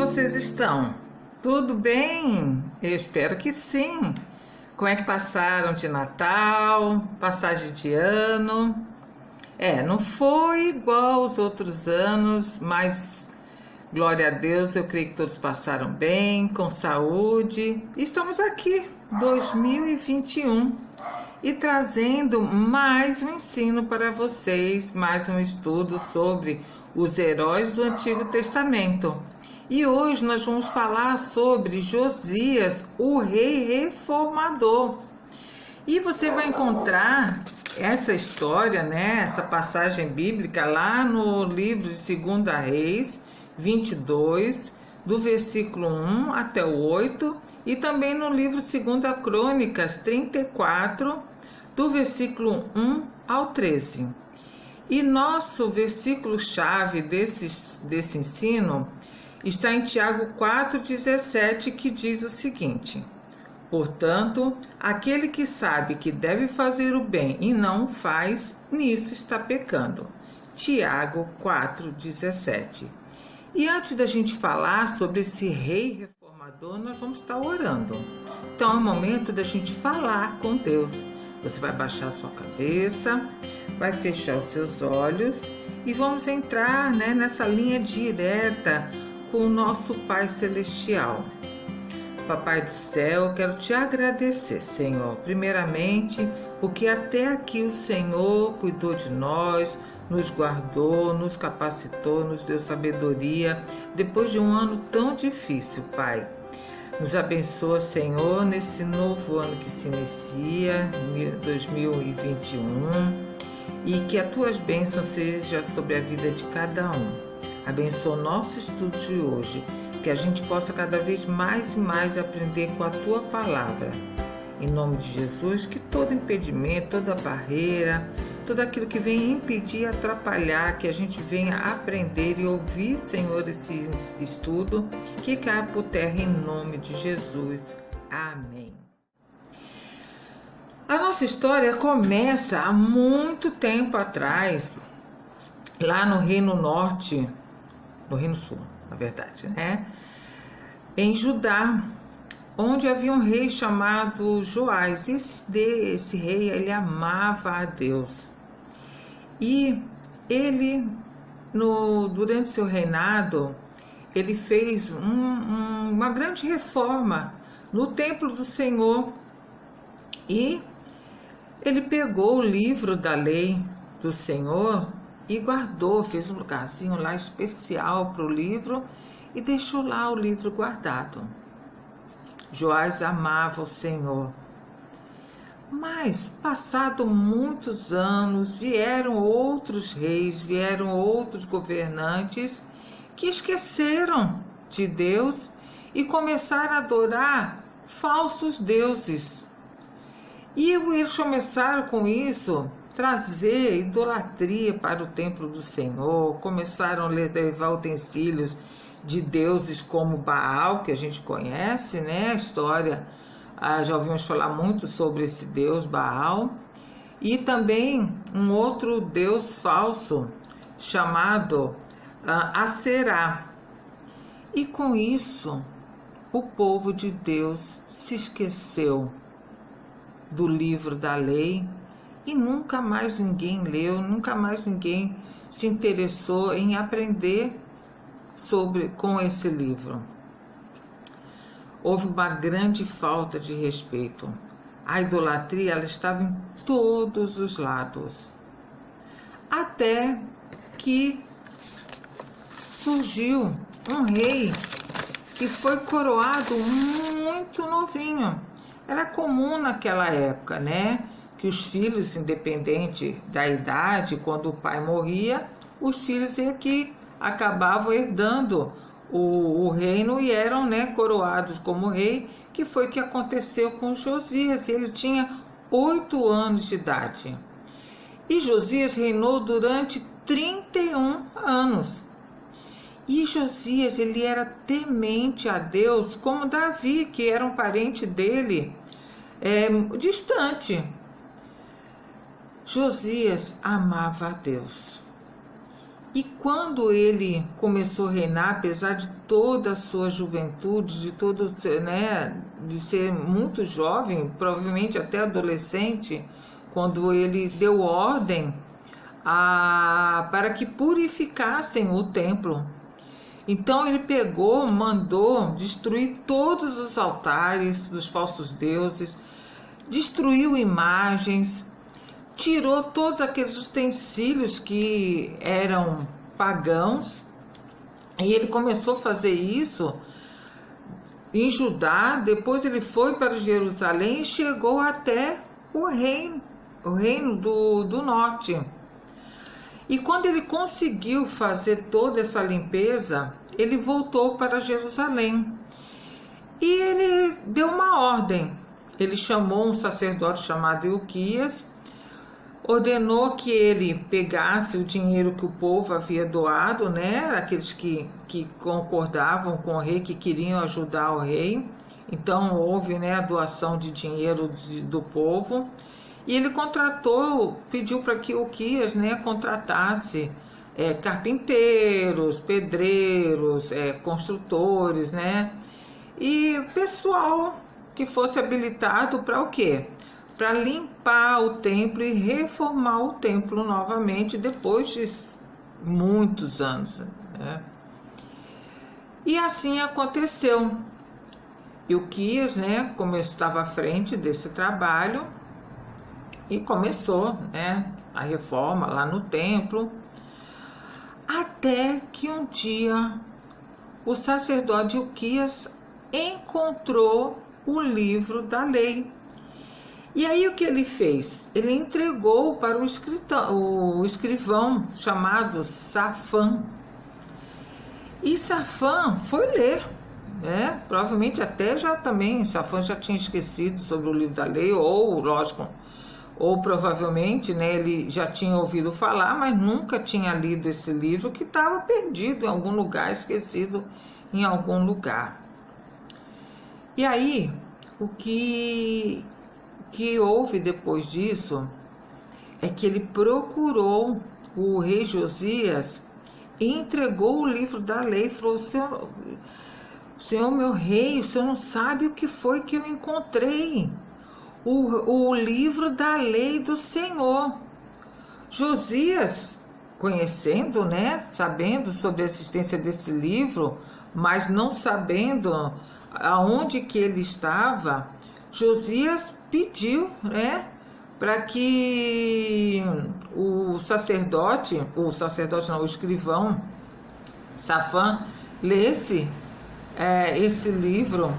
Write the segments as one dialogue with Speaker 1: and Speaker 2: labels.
Speaker 1: vocês estão? Tudo bem? Eu espero que sim. Como é que passaram de Natal, passagem de ano? Não foi igual aos outros anos, mas glória a Deus, eu creio que todos passaram bem, com saúde. Estamos aqui, 2021, e trazendo mais um ensino para vocês, mais um estudo sobre os heróis do Antigo Testamento. E hoje nós vamos falar sobre Josias, o rei reformador. E você vai encontrar essa história, essa passagem bíblica lá no livro de 2 Reis 22, do versículo 1 até o 8, e também no livro 2 Crônicas 34, do versículo 1 ao 13. E nosso versículo-chave desse ensino está em Tiago 4,17, que diz o seguinte: portanto, aquele que sabe que deve fazer o bem e não o faz, nisso está pecando. Tiago 4,17. E antes da gente falar sobre esse rei reformador, nós vamos estar orando. Então é o momento da gente falar com Deus. Você vai baixar a sua cabeça, vai fechar os seus olhos e vamos entrar nessa linha direta com o nosso Pai Celestial. Papai do céu, eu quero te agradecer, Senhor, primeiramente, porque até aqui o Senhor cuidou de nós, nos guardou, nos capacitou, nos deu sabedoria, depois de um ano tão difícil, Pai. Nos abençoa, Senhor, nesse novo ano que se inicia, 2021, e que as tuas bênçãos sejam sobre a vida de cada um. Abençoa o nosso estudo de hoje, que a gente possa cada vez mais e mais aprender com a tua palavra. Em nome de Jesus, que todo impedimento, toda barreira, tudo aquilo que vem impedir, atrapalhar, que a gente venha aprender e ouvir, Senhor, esse estudo, que caia por terra em nome de Jesus. Amém. A nossa história começa há muito tempo atrás, lá no Reino Norte, no Reino Sul, na verdade, em Judá, onde havia um rei chamado Joás. Esse rei, ele amava a Deus. E ele, durante seu reinado, ele fez uma grande reforma no templo do Senhor. E ele pegou o livro da lei do Senhor e guardou, fez um lugarzinho lá especial para o livro e deixou lá o livro guardado. Joás amava o Senhor. Mas, passado muitos anos, vieram outros reis, vieram outros governantes que esqueceram de Deus e começaram a adorar falsos deuses. E eles começaram com isso trazer idolatria para o templo do Senhor, começaram a levar utensílios de deuses como Baal, que a gente conhece, a história, já ouvimos falar muito sobre esse deus Baal, e também um outro deus falso chamado Aserá. E com isso, o povo de Deus se esqueceu do livro da lei e nunca mais ninguém leu, nunca mais ninguém se interessou em aprender com esse livro. Houve uma grande falta de respeito. A idolatria, ela estava em todos os lados. Até que surgiu um rei que foi coroado muito novinho. Era comum naquela época, que os filhos, independente da idade, quando o pai morria, os filhos que acabavam herdando o reino e eram coroados como rei, que foi o que aconteceu com Josias. Ele tinha 8 anos de idade. E Josias reinou durante 31 anos. E Josias, ele era temente a Deus, como Davi, que era um parente dele, distante. Josias amava a Deus. E quando ele começou a reinar, apesar de toda a sua juventude, de ser muito jovem, provavelmente até adolescente, quando ele deu ordem para que purificassem o templo. Então ele mandou destruir todos os altares dos falsos deuses, destruiu imagens, tirou todos aqueles utensílios que eram pagãos, e ele começou a fazer isso em Judá. Depois ele foi para Jerusalém e chegou até o reino do norte. E quando ele conseguiu fazer toda essa limpeza, ele voltou para Jerusalém. E ele deu uma ordem. Ele chamou um sacerdote chamado Ilquias, ordenou que ele pegasse o dinheiro que o povo havia doado, aqueles que concordavam com o rei, que queriam ajudar o rei. Então houve a doação de dinheiro do povo. E ele pediu para que Ilquias contratasse carpinteiros, pedreiros, construtores, e pessoal que fosse habilitado para o quê? Para limpar o templo e reformar o templo novamente depois de muitos anos. E assim aconteceu. Ilquias, como eu estava à frente desse trabalho, e começou a reforma lá no templo, até que um dia o sacerdote Ilquias encontrou o livro da lei. E aí o que ele fez? Ele entregou para o escrivão chamado Safã. E Safã foi ler, provavelmente até Safã já tinha esquecido sobre o livro da lei, ou provavelmente ele já tinha ouvido falar, mas nunca tinha lido esse livro, que estava perdido em algum lugar, esquecido em algum lugar. E aí, o que houve depois disso é que ele procurou o rei Josias e entregou o livro da lei e falou: Senhor meu rei, o senhor não sabe o que foi que eu encontrei. O livro da lei do Senhor. Josias, conhecendo, sabendo sobre a existência desse livro, mas não sabendo aonde que ele estava, Josias pediu, para que o escrivão Safã lesse esse livro.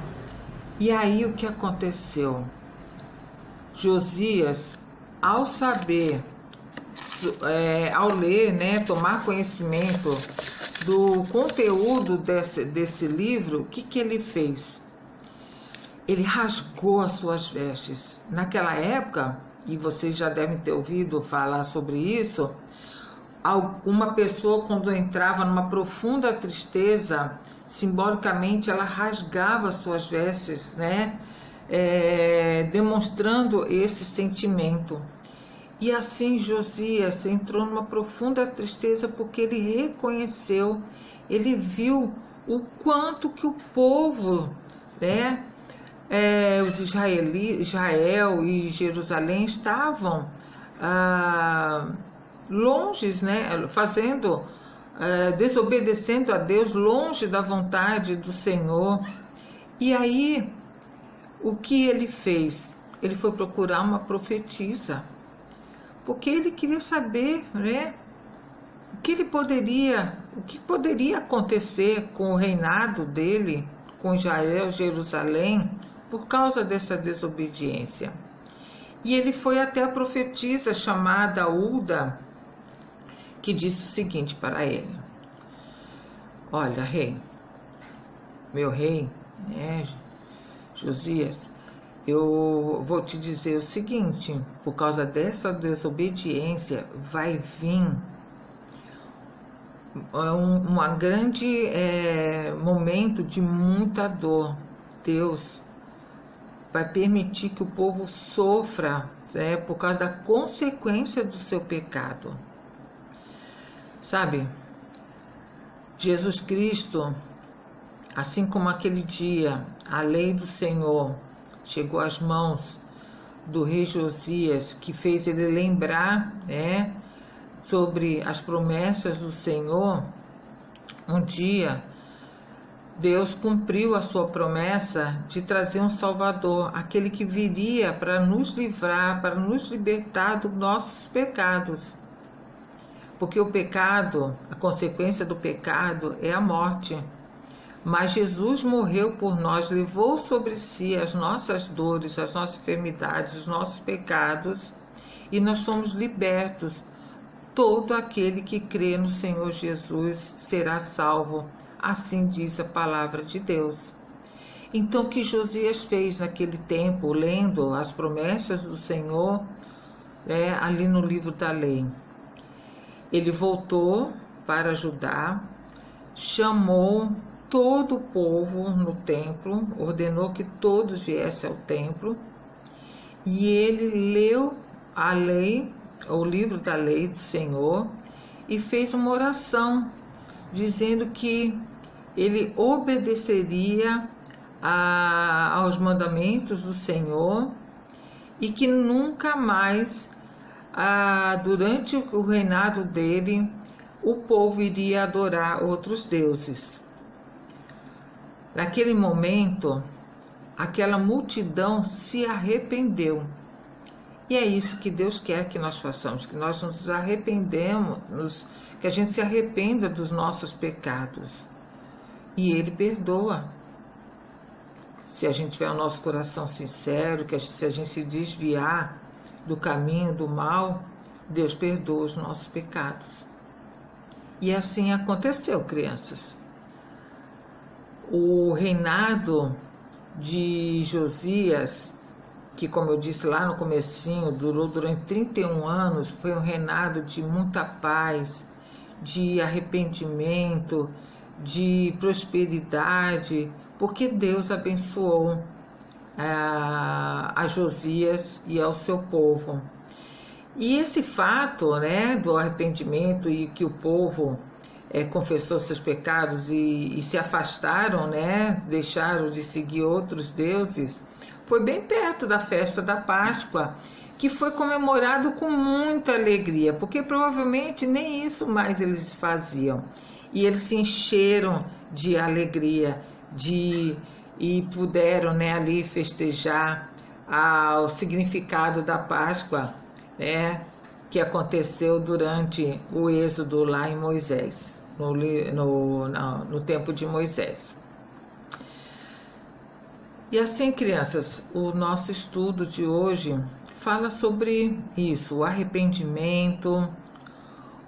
Speaker 1: E aí o que aconteceu? Josias, ao saber, ao ler, tomar conhecimento do conteúdo desse livro, o que ele fez? Ele rasgou as suas vestes. Naquela época, e vocês já devem ter ouvido falar sobre isso, uma pessoa, quando entrava numa profunda tristeza, simbolicamente ela rasgava suas vestes, demonstrando esse sentimento. E assim Josias entrou numa profunda tristeza, porque ele reconheceu, ele viu o quanto que o povo, os Israel e Jerusalém estavam longe, desobedecendo a Deus, longe da vontade do Senhor. E aí, o que ele fez? Ele foi procurar uma profetisa, porque ele queria saber, o que poderia acontecer com o reinado dele, com Israel, Jerusalém, por causa dessa desobediência. E ele foi até a profetisa chamada Hulda, que disse o seguinte para ele: olha, rei, meu rei, Josias, eu vou te dizer o seguinte: por causa dessa desobediência vai vir um grande momento de muita dor. Deus vai permitir que o povo sofra por causa da consequência do seu pecado. Sabe, Jesus Cristo, assim como aquele dia a lei do Senhor chegou às mãos do rei Josias, que fez ele lembrar, né, sobre as promessas do Senhor, um dia Deus cumpriu a sua promessa de trazer um Salvador, aquele que viria para nos livrar, para nos libertar dos nossos pecados. Porque o pecado, a consequência do pecado é a morte. Mas Jesus morreu por nós, levou sobre si as nossas dores, as nossas enfermidades, os nossos pecados, e nós somos libertos. Todo aquele que crê no Senhor Jesus será salvo, assim diz a palavra de Deus. Então, o que Josias fez naquele tempo, lendo as promessas do Senhor, ali no livro da lei? Ele voltou para Judá, chamou todo o povo no templo, ordenou que todos viessem ao templo, e ele leu a lei, o livro da lei do Senhor, e fez uma oração, dizendo que ele obedeceria aos mandamentos do Senhor e que nunca mais, durante o reinado dele, o povo iria adorar outros deuses. Naquele momento, aquela multidão se arrependeu. E é isso que Deus quer que nós façamos, que nós nos arrependemos, que a gente se arrependa dos nossos pecados. E Ele perdoa. Se a gente tiver o nosso coração sincero, se a gente se desviar do caminho do mal, Deus perdoa os nossos pecados. E assim aconteceu, crianças. O reinado de Josias, que, como eu disse lá no comecinho, durou durante 31 anos, foi um reinado de muita paz, de arrependimento, de prosperidade, porque Deus abençoou a Josias e ao seu povo. E esse fato, né, do arrependimento e que o povo confessou seus pecados e se afastaram, né, deixaram de seguir outros deuses, foi bem perto da festa da Páscoa, que foi comemorado com muita alegria, porque provavelmente nem isso mais eles faziam. E eles se encheram de alegria e puderam, né, ali festejar o significado da Páscoa, né, que aconteceu durante o êxodo lá em Moisés, no tempo de Moisés. E assim, crianças, o nosso estudo de hoje fala sobre isso, o arrependimento,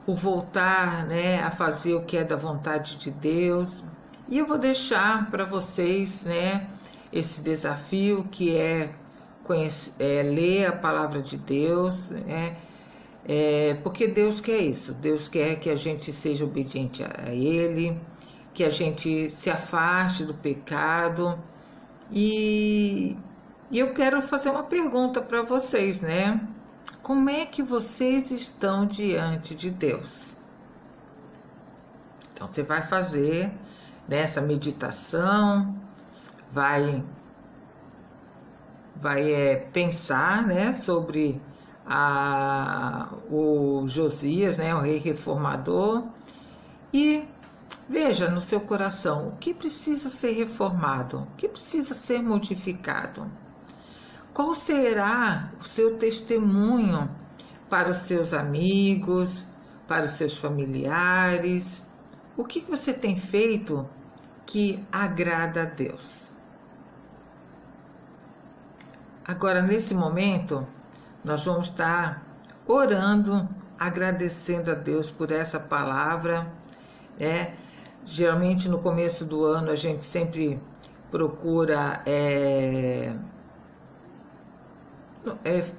Speaker 1: o voltar, né, a fazer o que é da vontade de Deus. E eu vou deixar para vocês, né, esse desafio que é ler a palavra de Deus, né, porque Deus quer isso. Deus quer que a gente seja obediente a Ele, que a gente se afaste do pecado. E eu quero fazer uma pergunta para vocês, né? Como é que vocês estão diante de Deus? Então, você vai fazer nessa meditação, vai pensar, né, sobre o Josias, né, o rei reformador, e veja no seu coração o que precisa ser reformado, o que precisa ser modificado. Qual será o seu testemunho para os seus amigos, para os seus familiares? O que você tem feito que agrada a Deus? Agora, nesse momento, nós vamos estar orando, agradecendo a Deus por essa palavra, né? Geralmente, no começo do ano, a gente sempre procura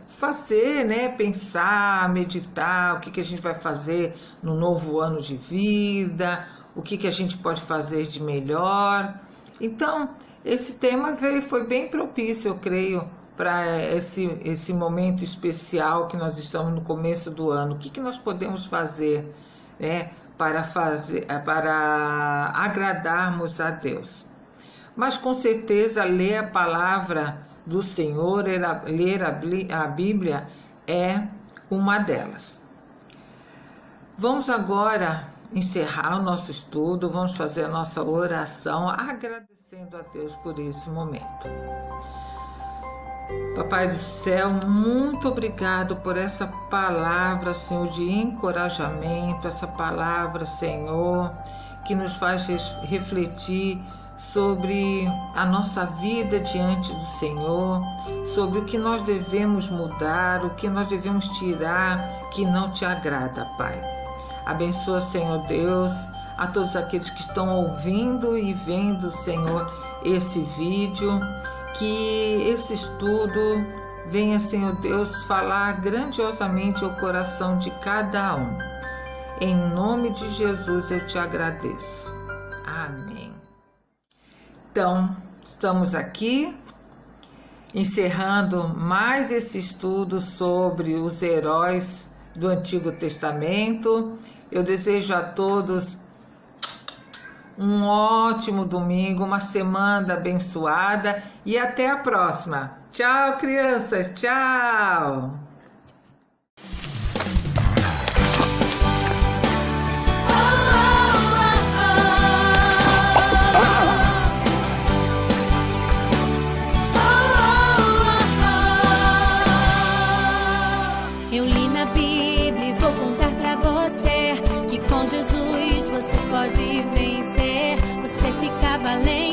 Speaker 1: fazer, né? Pensar, meditar, o que a gente vai fazer no novo ano de vida, o que a gente pode fazer de melhor. Então, esse tema foi bem propício, eu creio, para esse momento especial que nós estamos no começo do ano. O que nós podemos fazer, né, para agradarmos a Deus. Mas com certeza ler a palavra do Senhor, ler a Bíblia é uma delas. Vamos agora encerrar o nosso estudo, vamos fazer a nossa oração agradecendo a Deus por esse momento. Papai do céu, muito obrigado por essa palavra, Senhor, de encorajamento, essa palavra, Senhor, que nos faz refletir sobre a nossa vida diante do Senhor, sobre o que nós devemos mudar, o que nós devemos tirar que não te agrada, Pai. Abençoa, Senhor Deus, a todos aqueles que estão ouvindo e vendo, Senhor, esse vídeo, que esse estudo venha, Senhor Deus, falar grandiosamente ao coração de cada um. Em nome de Jesus eu te agradeço. Amém. Então, estamos aqui encerrando mais esse estudo sobre os heróis do Antigo Testamento. Eu desejo a todos um ótimo domingo, uma semana abençoada e até a próxima. Tchau, crianças, tchau!
Speaker 2: Eu li na Bíblia e vou contar pra você que com Jesus você pode vencer. Você fica valente.